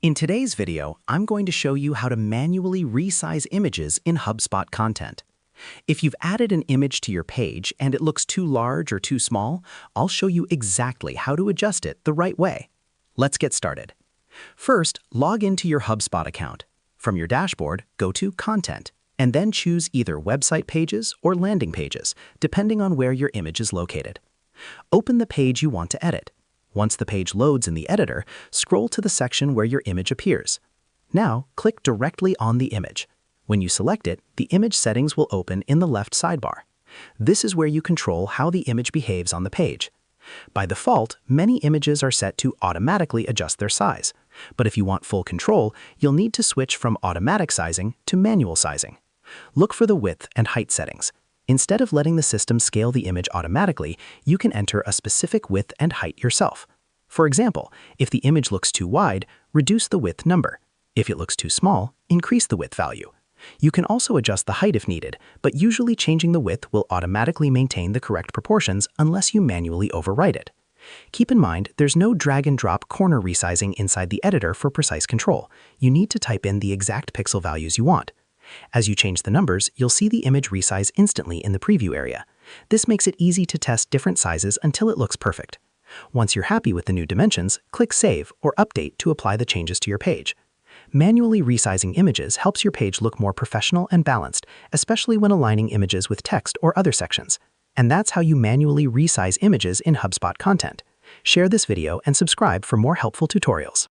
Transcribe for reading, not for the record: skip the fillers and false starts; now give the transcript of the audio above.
In today's video, I'm going to show you how to manually resize images in HubSpot content. If you've added an image to your page and it looks too large or too small, I'll show you exactly how to adjust it the right way. Let's get started. First, log into your HubSpot account. From your dashboard, go to Content, and then choose either website pages or landing pages, depending on where your image is located. Open the page you want to edit. Once the page loads in the editor, scroll to the section where your image appears. Now, click directly on the image. When you select it, the image settings will open in the left sidebar. This is where you control how the image behaves on the page. By default, many images are set to automatically adjust their size. But if you want full control, you'll need to switch from automatic sizing to manual sizing. Look for the width and height settings. Instead of letting the system scale the image automatically, you can enter a specific width and height yourself. For example, if the image looks too wide, reduce the width number. If it looks too small, increase the width value. You can also adjust the height if needed, but usually changing the width will automatically maintain the correct proportions unless you manually overwrite it. Keep in mind, there's no drag-and-drop corner resizing inside the editor for precise control. You need to type in the exact pixel values you want. As you change the numbers, you'll see the image resize instantly in the preview area. This makes it easy to test different sizes until it looks perfect. Once you're happy with the new dimensions, click Save or Update to apply the changes to your page. Manually resizing images helps your page look more professional and balanced, especially when aligning images with text or other sections. And that's how you manually resize images in HubSpot content. Share this video and subscribe for more helpful tutorials.